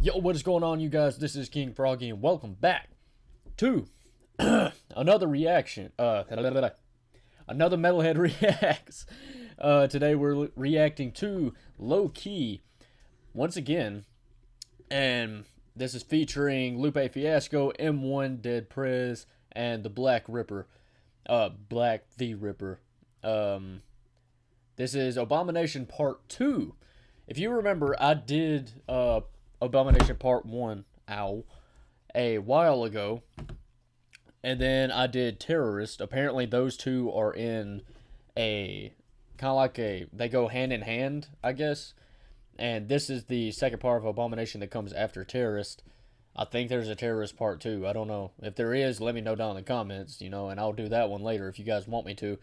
Yo, what is going on, you guys? This is King Froggy, and welcome back to another reaction. Another Metalhead reacts. Today we're reacting to Lowkey once again, and this is featuring Lupe Fiasco, M1, Dead Prez, and the Black Ripper. Black the Ripper. This is Abomination Part 2. If you remember, I did Abomination Part 1, a while ago, and then I did Terrorist. Apparently those two are in a, kind of like they go hand in hand, I guess, and this is the second part of Abomination that comes after Terrorist. I think there's a Terrorist Part 2, I don't know. If there is, let me know down in the comments, and I'll do that one later if you guys want me to.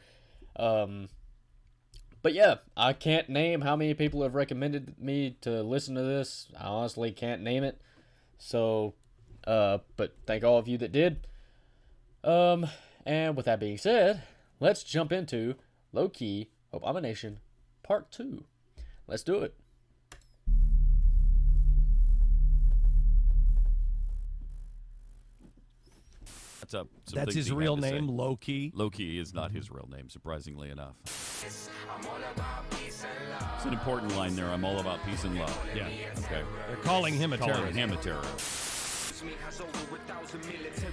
But yeah, I can't name how many people have recommended me to listen to this. I honestly can't name it. So, but thank all of you that did. And with that being said, let's jump into Lowkey Abomination Part 2. Let's do it. That's his real name, Lowkey? Lowkey is not his real name, surprisingly enough. It's an important line there. I'm all about peace and love. Yeah. Okay. They're calling him a terrorist. Calling him a terrorist.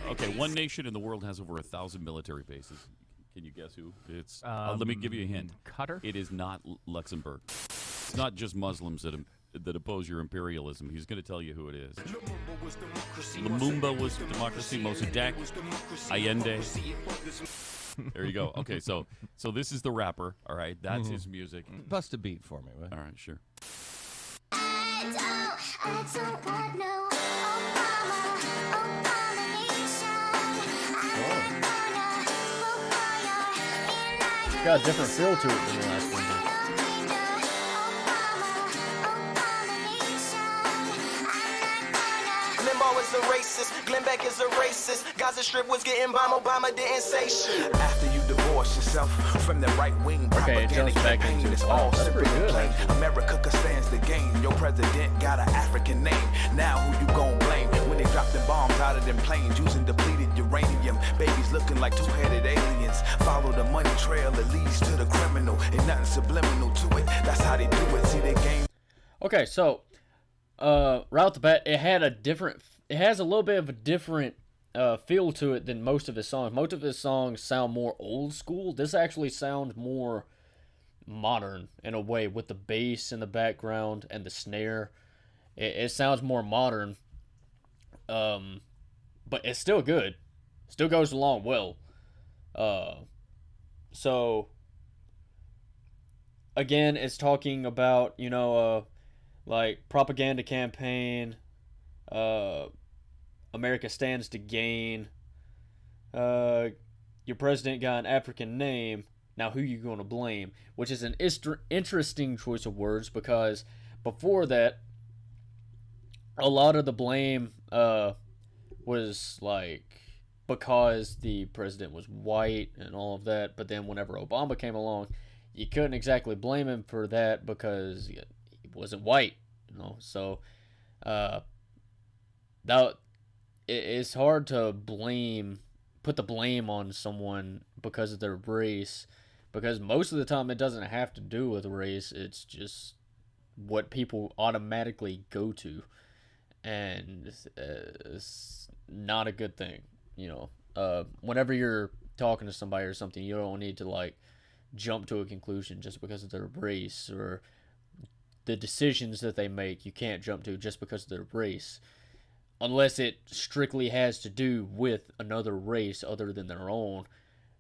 Okay, one nation in the world has over 1,000 military bases. Can you guess who? It's. Let me give you a hint. Qatar? It is not Luxembourg. It's not just Muslims that oppose your imperialism. He's going to tell you who it is. Lumumba was democracy. Mossadegh, Allende. There you go. Okay, so this is the rapper. All right, that's his music. Bust a beat for me, right? All right, sure. Got a different feel to it than the last one. Is a racist, Glenn Beck is a racist. Gaza Strip was getting bombed, Obama didn't say shit. After you divorce yourself from the right wing propaganda campaign, it's all super plain. America stands the game. Your president got an African name. Now who you gon' blame when they drop the bombs out of them planes using depleted uranium? Babies looking like two-headed aliens. Follow the money trail that leads to the criminal, and nothing subliminal to it. That's how they do it. See the game. Okay, so right off the bat, it has a little bit of a different feel to it than most of his songs. Most of his songs sound more old school. This actually sounds more modern in a way, with the bass in the background and the snare. It sounds more modern, but it's still good. Still goes along well. So again, it's talking about like propaganda campaign. America stands to gain. Your president got an African name. Now who you going to blame? Which is an interesting choice of words, because before that, a lot of the blame was like because the president was white and all of that. But then whenever Obama came along, you couldn't exactly blame him for that because he wasn't white. So it's hard to put the blame on someone because of their race, because most of the time it doesn't have to do with race. It's just what people automatically go to, and it's not a good thing. Whenever you're talking to somebody or something, you don't need to like jump to a conclusion just because of their race, or the decisions that they make. You can't jump to just because of their race, unless it strictly has to do with another race other than their own.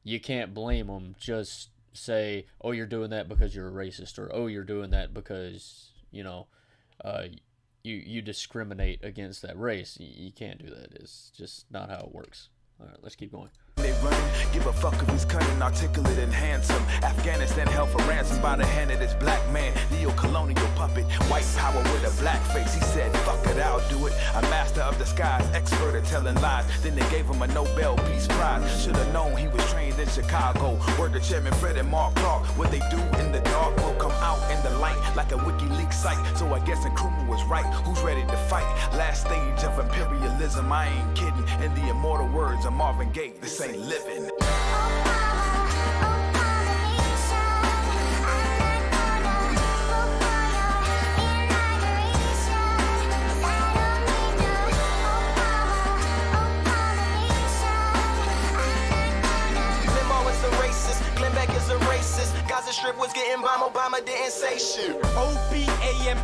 You can't blame them. Just say, oh, you're doing that because you're a racist, or oh, you're doing that because you discriminate against that race. You can't do that. It's just not how it works. All right, let's keep going. They running, give a fuck if he's cunning, articulate and handsome. Afghanistan held for ransom by the hand of this black man, neo-colonial puppet, white power with a black face. He said, fuck it, I'll outdo it. A master of disguise, expert at telling lies. Then they gave him a Nobel Peace Prize. Should've known he was trained in Chicago. Word to Chairman Fred and Mark Clark. What they do in the dark will come out in the light like a WikiLeaks site. So I guess Nkrumah was right. Who's ready to fight? Last stage of imperialism, I ain't kidding. In the immortal words of Marvin Gaye, this ain't living. Is a racist. Gaza Strip was getting bombed, Obama didn't say shit. OBAMA,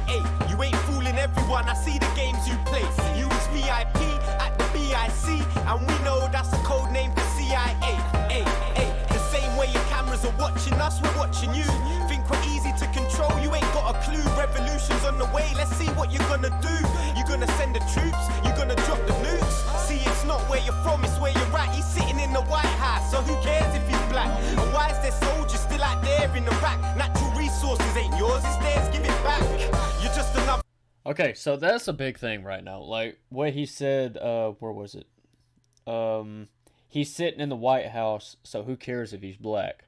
you ain't fooling everyone. I see the games you play. You was VIP at the BIC, and we know that's a code name for CIA. The same way your cameras are watching us, we're watching you. Think we're easy to control, you ain't got a clue. Revolution's on the way, let's see what you're gonna do. You're gonna send the troops, you're gonna drop the nukes. See, it's not where you're from, it's where you're at. He's sitting in the White House, so who cares if he's black? And why is there soldiers still out there in Iraq? Natural resources ain't yours, it's theirs, give it back. You're just another... Okay, so that's a big thing right now. Like, what he said, where was it? He's sitting in the White House, so who cares if he's black?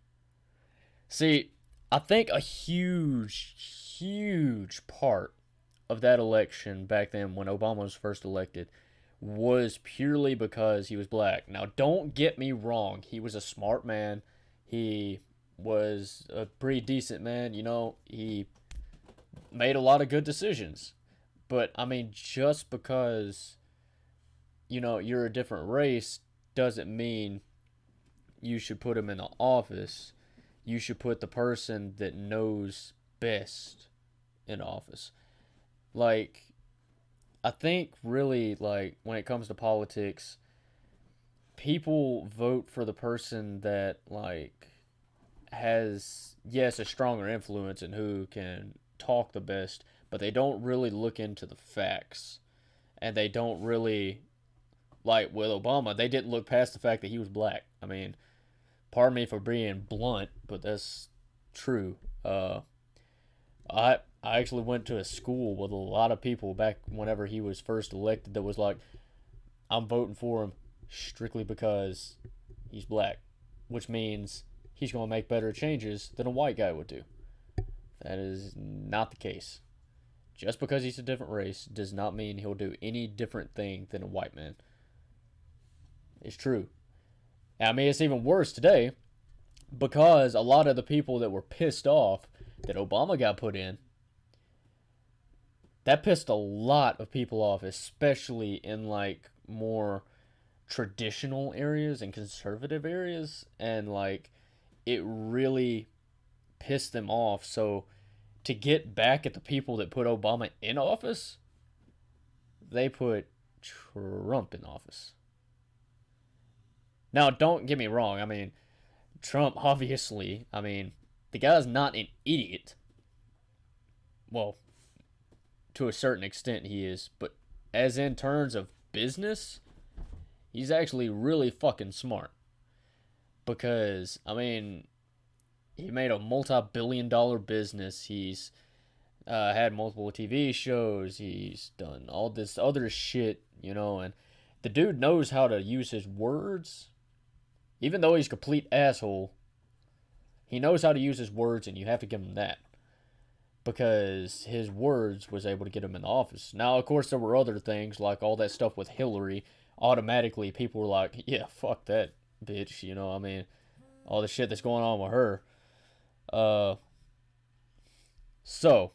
See, I think a huge part of that election back then when Obama was first elected was purely because he was black. Now, don't get me wrong. He was a smart man. He was a pretty decent man. You know, he made a lot of good decisions. But, I mean, just because, you know, you're a different race doesn't mean you should put him in the office. You should put the person that knows best in office. Like, I think really, like, when it comes to politics, people vote for the person that, like, has, yes, a stronger influence in who can talk the best, but they don't really look into the facts. And they don't really, like with Obama, they didn't look past the fact that he was black. I mean, pardon me for being blunt, but that's true. I actually went to a school with a lot of people back whenever he was first elected that was like, I'm voting for him strictly because he's black, which means he's going to make better changes than a white guy would do. That is not the case. Just because he's a different race does not mean he'll do any different thing than a white man. It's true. I mean, it's even worse today because a lot of the people that were pissed off that Obama got put in, that pissed a lot of people off, especially in like more traditional areas and conservative areas, and like it really pissed them off. So to get back at the people that put Obama in office, they put Trump in office. Now, don't get me wrong. I mean, Trump, obviously, I mean, the guy's not an idiot. Well, to a certain extent he is. But as in terms of business, he's actually really fucking smart. Because, I mean, he made a multi-billion-dollar business. He's had multiple TV shows. He's done all this other shit, you know. And the dude knows how to use his words. Even though he's a complete asshole, he knows how to use his words, and you have to give him that. Because his words was able to get him in the office. Now, of course, there were other things, like all that stuff with Hillary. Automatically, people were like, yeah, fuck that bitch, you know, I mean, all the shit that's going on with her. So,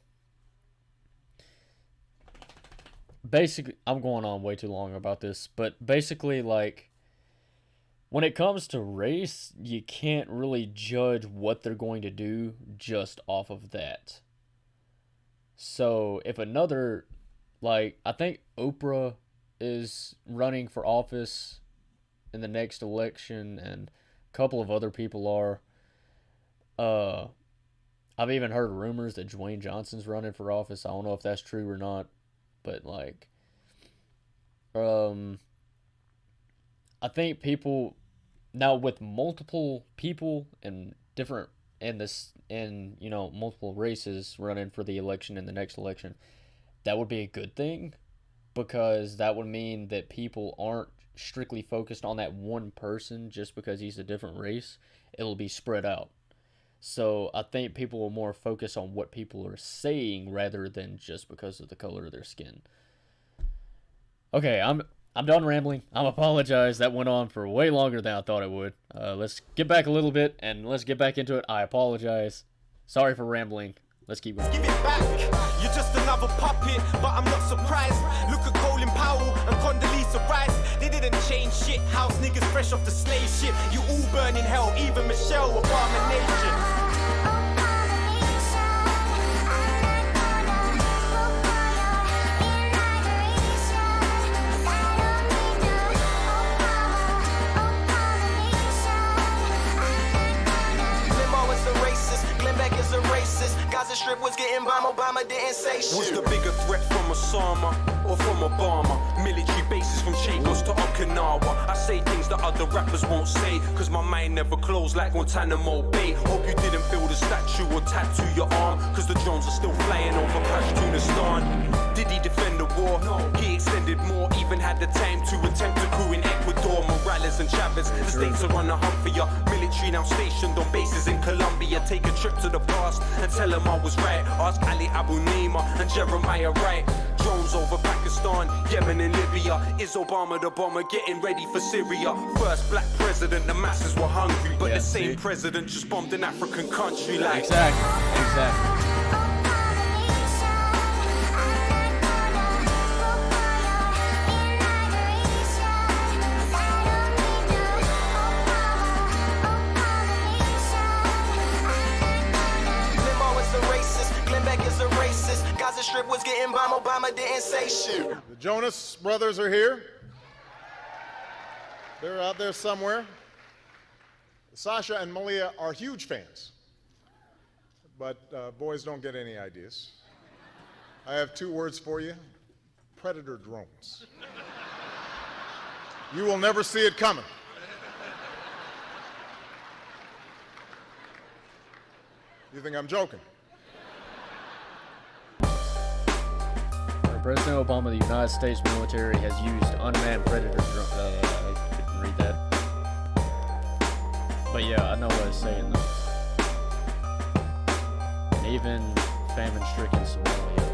basically, I'm going on way too long about this, but basically, like, when it comes to race, you can't really judge what they're going to do just off of that. So, if another, like, I think Oprah is running for office in the next election, and a couple of other people are. I've even heard rumors that Dwayne Johnson's running for office. I don't know if that's true or not, but, like, I think people... Now, with multiple people and different, and you know, multiple races running for the election in the next election, that would be a good thing. because that would mean that people aren't strictly focused on that one person just because he's a different race. It'll be spread out. So I think people will more focus on what people are saying rather than just because of the color of their skin. Okay, I'm done rambling. I apologize. That went on for way longer than I thought it would. Let's get back a little bit and let's get back into it. I apologize. Sorry for rambling. Let's keep going. Give it back. You're just another puppet, but I'm not surprised. Look at Colin Powell and Condoleezza Rice. They didn't change shit. House niggas fresh off the slave ship. You all burn in hell, even Michelle, abomination. Is a racist. Gaza Strip was getting bombed, Obama didn't say shit. Was the bigger threat from Osama or from Obama? Military bases from Chagos to Okinawa. I say things that other rappers won't say, cause my mind never closed like Guantanamo Bay. Hope you didn't build a statue or tattoo your arm, cause the drones are still flying over Pashtunistan. Did he defend the war? No. He extended more, even had the time to attempt a coup in Ecuador. Morales and Chavez, the states are on the hunt for ya. Military now stationed on bases in Colombia. Take a trip to the past and tell him I was right. Ask Ali Abu Nima and Jeremiah Wright. Drones over Pakistan, Yemen and Libya. Is Obama the bomber getting ready for Syria? First black president, the masses were hungry, but the same president just bombed an African country like. Exactly. Gaza Strip was getting bombed, Obama didn't say shit. The Jonas brothers are here. They're out there somewhere. Sasha and Malia are huge fans, but boys don't get any ideas. I have 2 words for you: predator drones. You will never see it coming. You think I'm joking? President Obama, the United States military has used unmanned predator drones. I couldn't read that. But yeah, I know what it's saying though. Even famine-stricken Somalia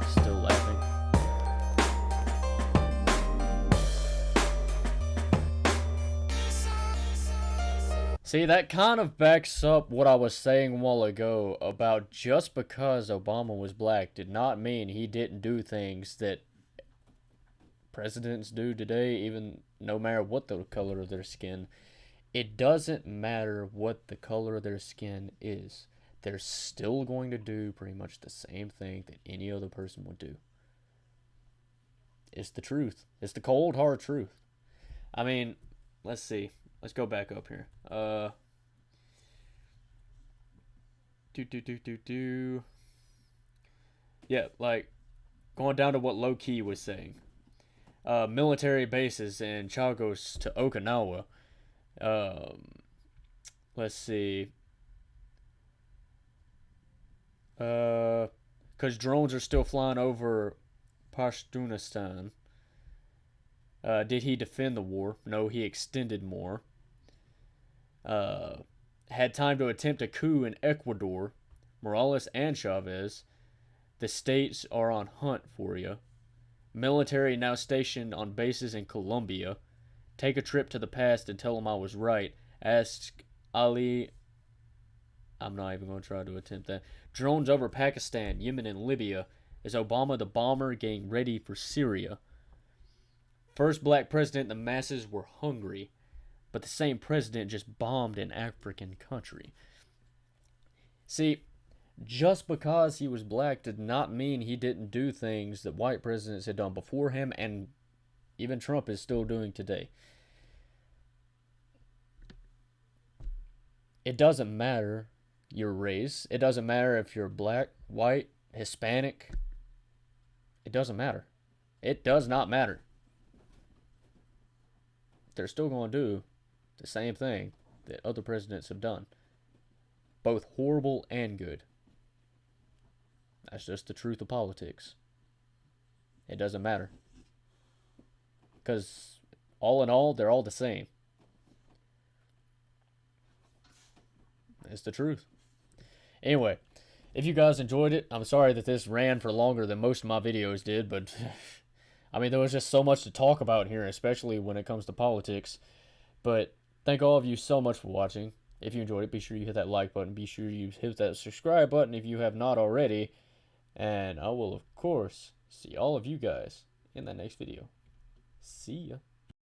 still laughing. See, that kind of backs up what I was saying a while ago about just because Obama was black did not mean he didn't do things that presidents do today, even no matter what the color of their skin. It doesn't matter what the color of their skin is. They're still going to do pretty much the same thing that any other person would do. It's the truth. It's the cold, hard truth. I mean, let's see. Let's go back up here. Yeah, like, going down to what Lowkey was saying. Military bases in Chagos to Okinawa. Let's see. Because drones are still flying over Pashtunistan. Did he defend the war? No, he extended more. Had time to attempt a coup in Ecuador. Morales and Chavez. The states are on hunt for you. Military now stationed on bases in Colombia. Take a trip to the past and tell them I was right. Ask Ali. I'm not even going to try to attempt that. Drones over Pakistan, Yemen, and Libya. Is Obama the bomber getting ready for Syria? First black president, the masses were hungry, but the same president just bombed an African country. See, just because he was black did not mean he didn't do things that white presidents had done before him, and even Trump is still doing today. It doesn't matter your race. It doesn't matter if you're black, white, Hispanic. It doesn't matter. It does not matter. They're still going to do the same thing that other presidents have done. Both horrible and good. That's just the truth of politics. It doesn't matter. Because all in all, they're all the same. It's the truth. Anyway, if you guys enjoyed it, I'm sorry that this ran for longer than most of my videos did, but I mean, there was just so much to talk about here, especially when it comes to politics. But thank all of you so much for watching. If you enjoyed it, be sure you hit that like button. Be sure you hit that subscribe button if you have not already. And I will, of course, see all of you guys in the next video. See ya.